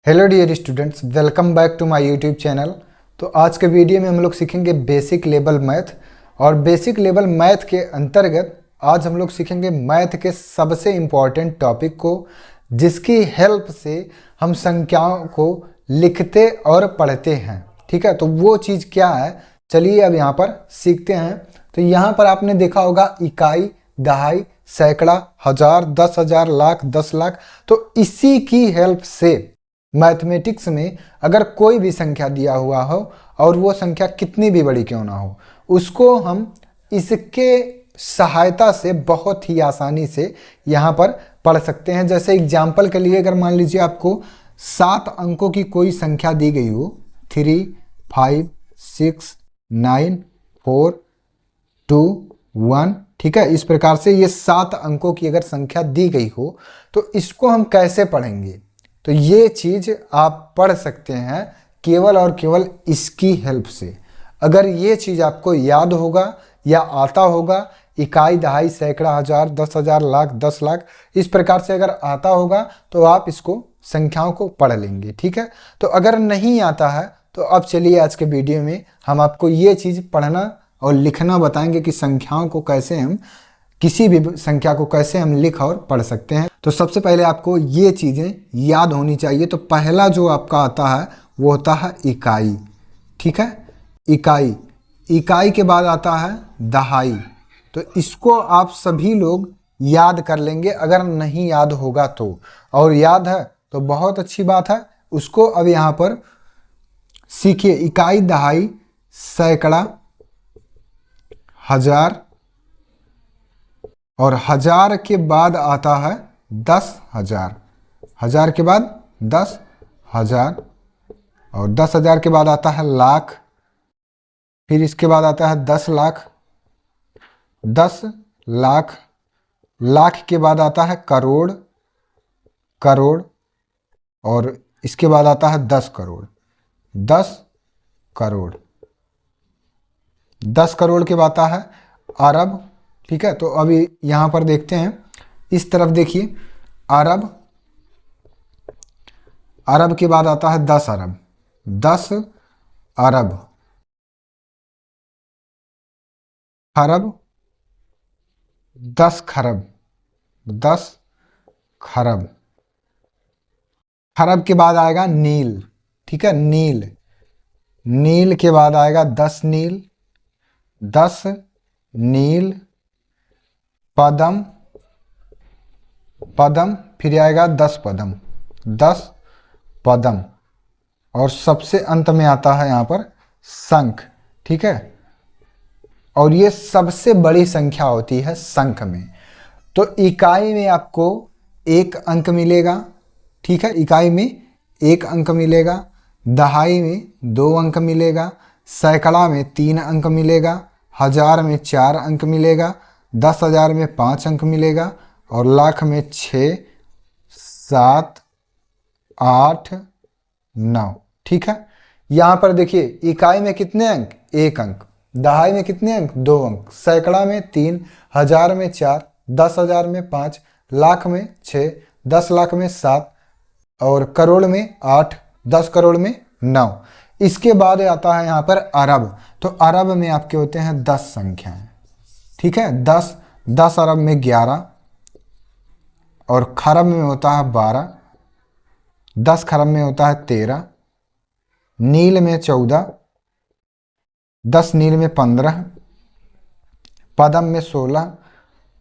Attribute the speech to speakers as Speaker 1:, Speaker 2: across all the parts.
Speaker 1: Hello dear students, welcome back to my YouTube channel. तो आज के वीडियो में हम लोग सीखेंगे बेसिक लेवल मैथ। और बेसिक लेवल मैथ के अंतर्गत आज हम लोग सीखेंगे मैथ के सबसे इम्पॉर्टेंट टॉपिक को, जिसकी हेल्प से हम संख्याओं को लिखते और पढ़ते हैं। ठीक है, तो वो चीज़ क्या है, चलिए अब यहाँ पर सीखते हैं। तो यहाँ पर आपने देखा होगा इकाई, दहाई, सैकड़ा, हजार, 10,000, लाख, 10 लाख। तो इसी की हेल्प से मैथमेटिक्स में अगर कोई भी संख्या दिया हुआ हो और वो संख्या कितनी भी बड़ी क्यों ना हो, उसको हम इसके सहायता से बहुत ही आसानी से यहाँ पर पढ़ सकते हैं। जैसे एग्जाम्पल के लिए अगर मान लीजिए आपको 7 अंकों की कोई संख्या दी गई हो, 3, 5, 6, 9, 4, 2, 1, ठीक है, इस प्रकार से ये 7 अंकों की अगर संख्या दी गई हो तो इसको हम कैसे पढ़ेंगे। तो ये चीज़ आप पढ़ सकते हैं केवल और केवल इसकी हेल्प से। अगर ये चीज़ आपको याद होगा या आता होगा, इकाई, दहाई, सैकड़ा, हजार, 10,000, लाख, 10 लाख, इस प्रकार से अगर आता होगा तो आप इसको संख्याओं को पढ़ लेंगे। ठीक है, तो अगर नहीं आता है तो अब चलिए आज के वीडियो में हम आपको ये चीज़ पढ़ना और लिखना बताएंगे कि संख्याओं को कैसे हम, किसी भी संख्या को कैसे हम लिख और पढ़ सकते हैं। तो सबसे पहले आपको ये चीज़ें याद होनी चाहिए। तो पहला जो आपका आता है वो होता है इकाई। ठीक है, इकाई। इकाई के बाद आता है दहाई। तो इसको आप सभी लोग याद कर लेंगे, अगर नहीं याद होगा तो, और याद है तो बहुत अच्छी बात है। उसको अब यहाँ पर सीखिए। इकाई, दहाई, सैकड़ा, हजार, और हजार के बाद आता है 10,000। हजार के बाद 10,000, और 10,000 के बाद आता है लाख। फिर इसके बाद आता है 10 लाख, 10 लाख। लाख के बाद आता है करोड़, करोड़। और इसके बाद आता है 10 करोड़, 10 करोड़। 10 करोड़ के बाद आता है अरब। ठीक है, तो अभी यहाँ पर देखते हैं, इस तरफ देखिए, अरब। अरब के बाद आता है 10 अरब, 10 अरब। खरब, 10 खरब, 10 खरब। खरब के बाद आएगा नील। ठीक है, नील। नील के बाद आएगा 10 नील, 10 नील। पदम, पदम। फिर आएगा 10 पदम, 10 पदम। और सबसे अंत में आता है यहाँ पर संख। ठीक है, और ये सबसे बड़ी संख्या होती है संख में। तो इकाई में आपको 1 अंक मिलेगा। ठीक है, इकाई में 1 अंक मिलेगा। दहाई में 2 अंक मिलेगा। सैकड़ा में 3 अंक मिलेगा। हजार में 4 अंक मिलेगा। 10,000 में 5 अंक मिलेगा। और लाख में 6, 7, 8, 9। ठीक है, यहाँ पर देखिए, इकाई में कितने अंक, 1 अंक। दहाई में कितने अंक, 2 अंक। सैकड़ा में 3, हजार में 4, 10,000 में 5, लाख में 6, 10 लाख में 7, और करोड़ में 8, 10 करोड़ में 9। इसके बाद आता है यहाँ पर अरब। तो अरब में आपके होते हैं 10 संख्याएं। ठीक है, 10 अरब में 11, और खरब में होता है 12, 10 खरब में होता है 13, नील में 14, 10 नील में 15, पदम में 16,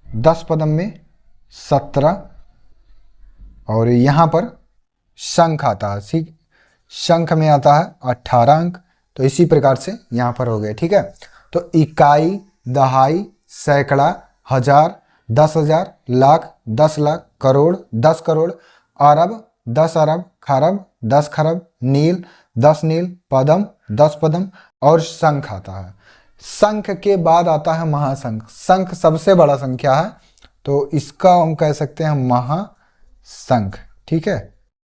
Speaker 1: 10 पदम में 17, और यहाँ पर शंख आता है। ठीक, शंख में आता है 18 अंक। तो इसी प्रकार से यहाँ पर हो गए। ठीक है, तो इकाई, दहाई, सैकड़ा, हजार, 10,000, लाख, 10 लाख, करोड़, 10 करोड़, अरब, 10 अरब, खरब, 10 खरब, नील, 10 नील, पदम, 10 पदम, और शंख आता है। शंख के बाद आता है महाशंख। शंख सबसे बड़ा संख्या है, तो इसका हम कह सकते हैं महाशंख। ठीक है,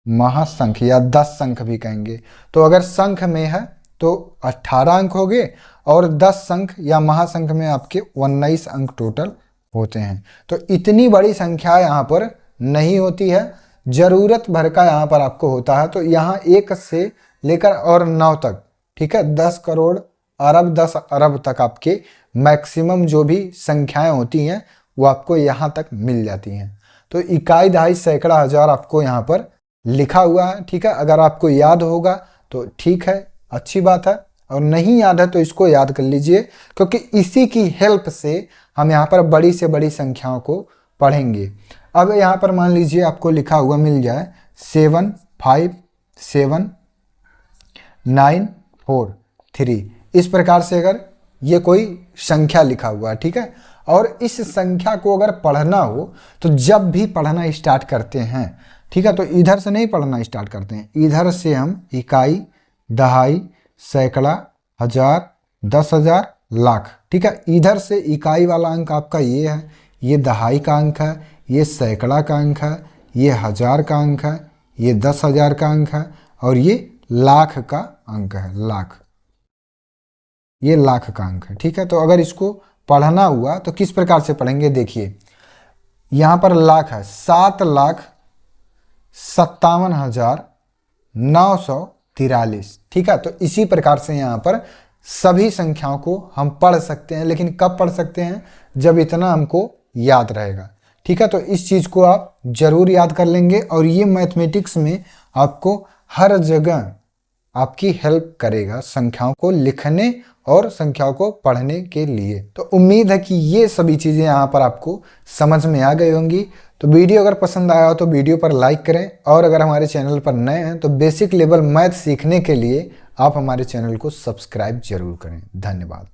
Speaker 1: महाशंख या 10 शंख भी कहेंगे। तो अगर शंख में है तो 18 अंक हो गए, और 10 शंख या महाशंख में आपके 19 अंक टोटल होते हैं। तो इतनी बड़ी संख्या यहाँ पर नहीं होती है। जरूरत भर का यहाँ पर आपको होता है। तो यहाँ 1 से लेकर और 9 तक, ठीक है, 10 करोड़ अरब 10 अरब तक आपके मैक्सिमम जो भी संख्याएं होती हैं वो आपको यहाँ तक मिल जाती हैं। तो इकाई, दहाई, सैकड़ा, हजार आपको यहाँ पर लिखा हुआ है, ठीक है। अगर आपको याद होगा तो ठीक है, अच्छी बात है, और नहीं याद है तो इसको याद कर लीजिए, क्योंकि इसी की हेल्प से हम यहाँ पर बड़ी से बड़ी संख्याओं को पढ़ेंगे। अब यहाँ पर मान लीजिए आपको लिखा हुआ मिल जाए 7 5 7 9 4 3, इस प्रकार से अगर ये कोई संख्या लिखा हुआ है, ठीक है, और इस संख्या को अगर पढ़ना हो तो जब भी पढ़ना स्टार्ट करते हैं, ठीक है, तो इधर से नहीं पढ़ना स्टार्ट करते हैं, इधर से हम इकाई, दहाई, सैकड़ा, हजार, 10,000, लाख, ठीक है, इधर से इकाई वाला अंक आपका ये है, ये दहाई का अंक है, ये सैकड़ा का अंक है, ये हजार का अंक है, ये 10,000 का अंक है, और ये लाख का अंक है, लाख, ये लाख का अंक है, ठीक है। तो अगर इसको पढ़ना हुआ तो किस प्रकार से पढ़ेंगे, देखिए यहाँ पर लाख है, 7,57,943, ठीक है। तो इसी प्रकार से यहाँ पर सभी संख्याओं को हम पढ़ सकते हैं, लेकिन कब पढ़ सकते हैं, जब इतना हमको याद रहेगा, ठीक है। तो इस चीज़ को आप जरूर याद कर लेंगे, और ये मैथमेटिक्स में आपको हर जगह आपकी हेल्प करेगा संख्याओं को लिखने और संख्याओं को पढ़ने के लिए। तो उम्मीद है कि ये सभी चीज़ें यहाँ पर आपको समझ में आ गई होंगी। तो वीडियो अगर पसंद आया हो तो वीडियो पर लाइक करें, और अगर हमारे चैनल पर नए हैं तो बेसिक लेवल मैथ सीखने के लिए आप हमारे चैनल को सब्सक्राइब जरूर करें। धन्यवाद।